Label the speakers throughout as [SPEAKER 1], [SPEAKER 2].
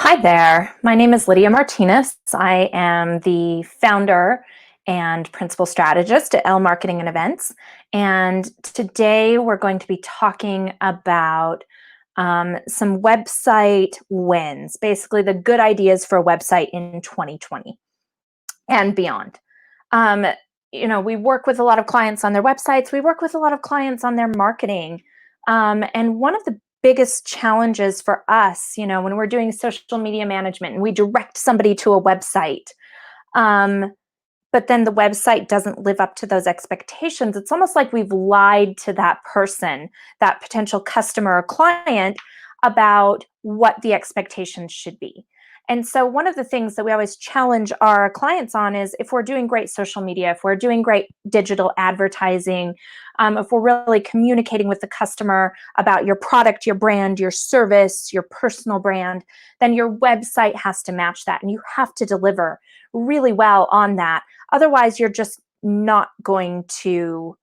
[SPEAKER 1] Hi there. My name is Lydia Martinez. I am the founder and principal strategist at L Marketing and Events. And today we're going to be talking about some website wins, basically the good ideas for a website in 2020 and beyond. Um, we work with a lot of clients on their websites. We work with a lot of clients on their marketing. And one of the biggest challenges for us, when we're doing social media management and we direct somebody to a website, um, but then the website doesn't live up to those expectations, it's almost like we've lied to that person, that potential customer or client, about what the expectations should be. And so, one of the things that we always challenge our clients on is if we're doing great social media, if we're doing great digital advertising, if we're really communicating with the customer about your product, your brand, your service, your personal brand, then your website has to match that and you have to deliver really well on that. Otherwise, you're just not going to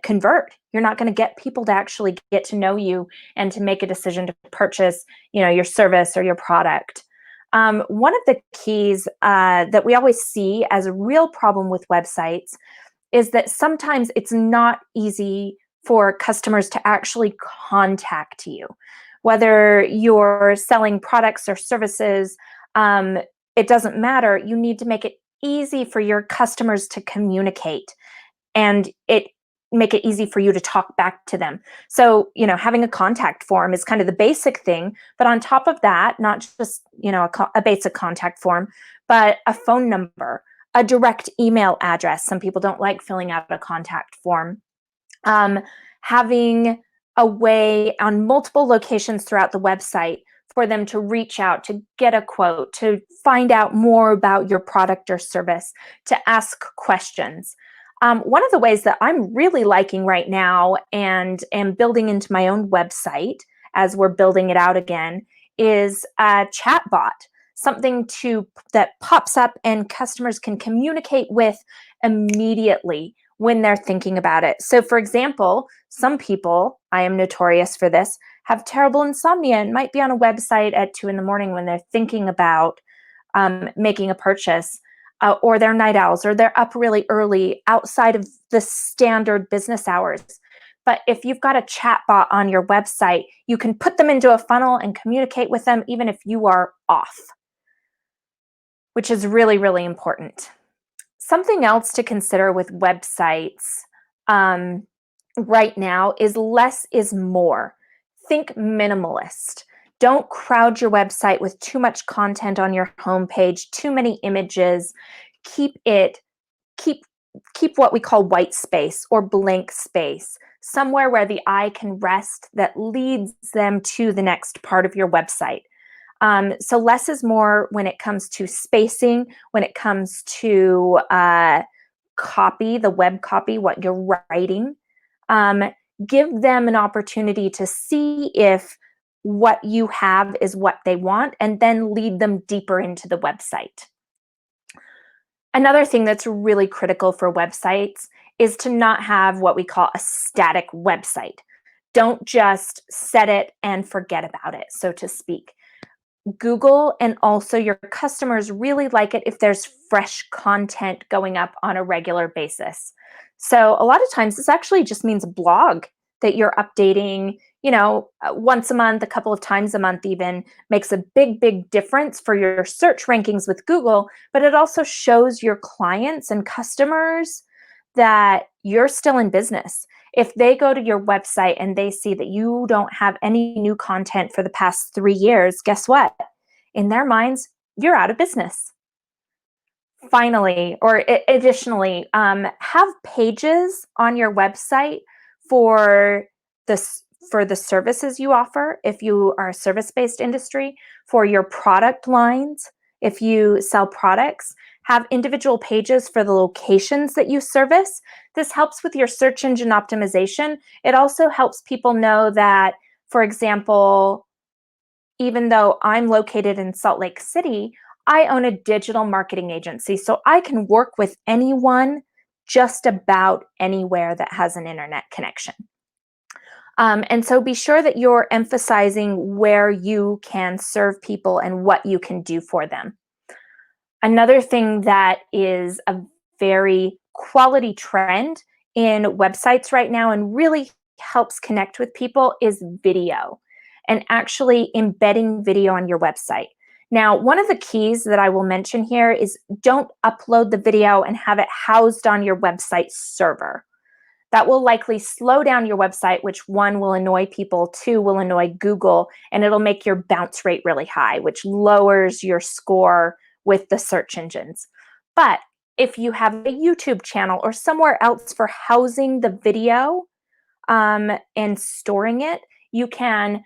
[SPEAKER 1] convert. You're not going to get people to actually get to know you and to make a decision to purchase, your service or your product. One of the keys that we always see as a real problem with websites is that sometimes it's not easy for customers to actually contact you, whether you're selling products or services. It doesn't matter. You need to make it easy for your customers to communicate and make it easy for you to talk back to them. So, having a contact form is kind of the basic thing, but on top of that, not just, a basic contact form, but a phone number, a direct email address. Some people don't like filling out a contact form. Having a way on multiple locations throughout the website for them to reach out, to get a quote, to find out more about your product or service, to ask questions. One of the ways that I'm really liking right now and am building into my own website as we're building it out again is a chatbot, something that pops up and customers can communicate with immediately when they're thinking about it. So, for example, some people, I am notorious for this, have terrible insomnia and might be on a website at 2 a.m. when they're thinking about making a purchase. Or they're night owls, or they're up really early outside of the standard business hours. But if you've got a chat bot on your website, you can put them into a funnel and communicate with them even if you are off, which is really, really important. Something else to consider with websites right now is less is more. Think minimalist. Don't crowd your website with too much content on your homepage, too many images. Keep it, keep keep what we call white space or blank space, somewhere where the eye can rest that leads them to the next part of your website. So less is more when it comes to spacing, when it comes to copy, the web copy, what you're writing. Um, Give them an opportunity to see if what you have is what they want, and then lead them deeper into the website. Another thing that's really critical for websites is to not have what we call a static website. Don't just set it and forget about it, so to speak. Google and also your customers really like it if there's fresh content going up on a regular basis. So a lot of times this actually just means a blog that you're updating, once a month, a couple of times a month even makes a big, big difference for your search rankings with Google, but it also shows your clients and customers that you're still in business. If they go to your website and they see that you don't have any new content for the past 3 years, guess what? In their minds, you're out of business. Finally, or additionally, have pages on your website for the services you offer. If you are a service-based industry, for your product lines, if you sell products, have individual pages for the locations that you service. This helps with your search engine optimization. It also helps people know that, for example, even though I'm located in Salt Lake City, I own a digital marketing agency. So I can work with anyone just about anywhere that has an internet connection. And so be sure that you're emphasizing where you can serve people and what you can do for them. Another thing that is a very quality trend in websites right now and really helps connect with people is video and actually embedding video on your website. Now, one of the keys that I will mention here is don't upload the video and have it housed on your website server. That will likely slow down your website, which one will annoy people, two will annoy Google, and it'll make your bounce rate really high, which lowers your score with the search engines. But if you have a YouTube channel or somewhere else for housing the video and storing it, you can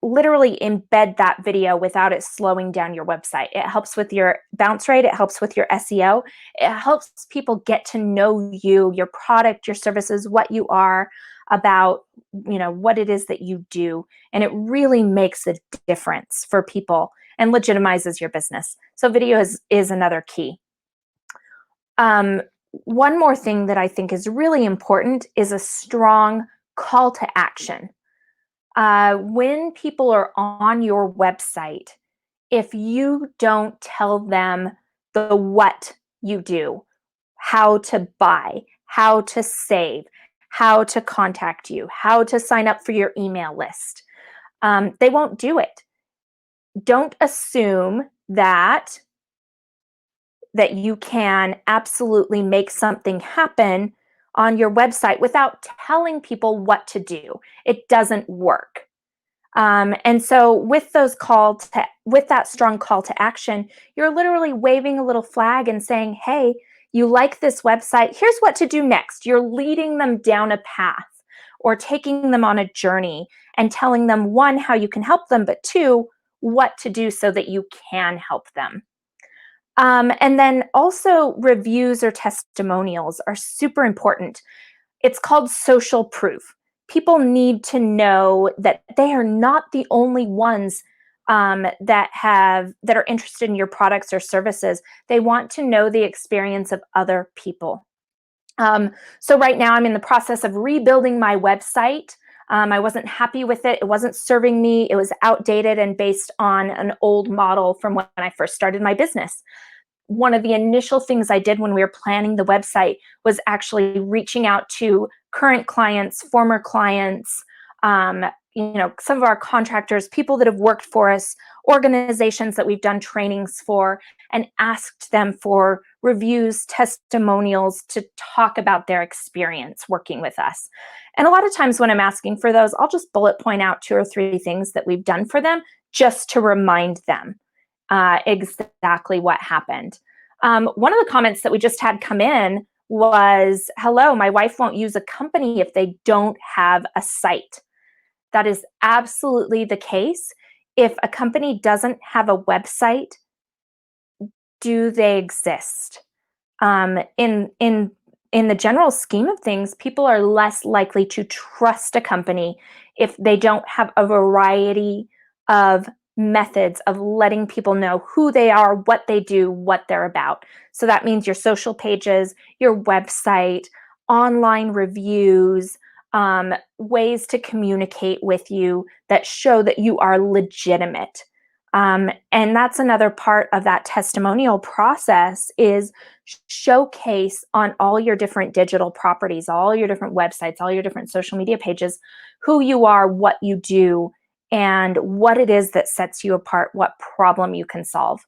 [SPEAKER 1] literally embed that video without it slowing down your website. It helps with your bounce rate, it helps with your SEO, it helps people get to know you, your product, your services, what you are about, what it is that you do, and it really makes a difference for people and legitimizes your business. So video is another key. One more thing that I think is really important is a strong call to action. When people are on your website, if you don't tell them the what you do, how to buy, how to save, how to contact you, how to sign up for your email list, they won't do it. Don't assume that you can absolutely make something happen on your website without telling people what to do. It doesn't work. And so with that strong call to action, you're literally waving a little flag and saying, hey, you like this website, here's what to do next. You're leading them down a path or taking them on a journey and telling them, one, how you can help them, but two, what to do so that you can help them. And then also reviews or testimonials are super important. It's called social proof. People need to know that they are not the only ones that are interested in your products or services. They want to know the experience of other people. So right now I'm in the process of rebuilding my website. I wasn't happy with it. It wasn't serving me. It was outdated and based on an old model from when I first started my business. One of the initial things I did when we were planning the website was actually reaching out to current clients, former clients, some of our contractors, people that have worked for us, organizations that we've done trainings for, and asked them for reviews, testimonials to talk about their experience working with us. And a lot of times when I'm asking for those, I'll just bullet point out 2 or 3 things that we've done for them just to remind them exactly what happened. One of the comments that we just had come in was, hello, my wife won't use a company if they don't have a site. That is absolutely the case. If a company doesn't have a website, do they exist? In the general scheme of things, people are less likely to trust a company if they don't have a variety of methods of letting people know who they are, what they do, what they're about. So that means your social pages, your website, online reviews, ways to communicate with you that show that you are legitimate. And that's another part of that testimonial process is showcase on all your different digital properties, all your different websites, all your different social media pages, who you are, what you do, and what it is that sets you apart, what problem you can solve.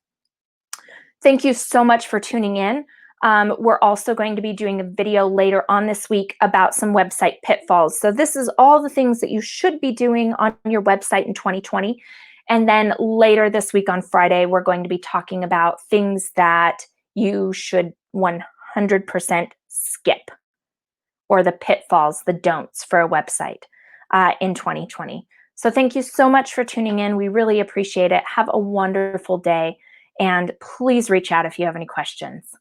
[SPEAKER 1] Thank you so much for tuning in. We're also going to be doing a video later on this week about some website pitfalls. So this is all the things that you should be doing on your website in 2020. And then later this week on Friday, we're going to be talking about things that you should 100% skip, or the pitfalls, the don'ts for a website in 2020. So thank you so much for tuning in. We really appreciate it. Have a wonderful day, and please reach out if you have any questions.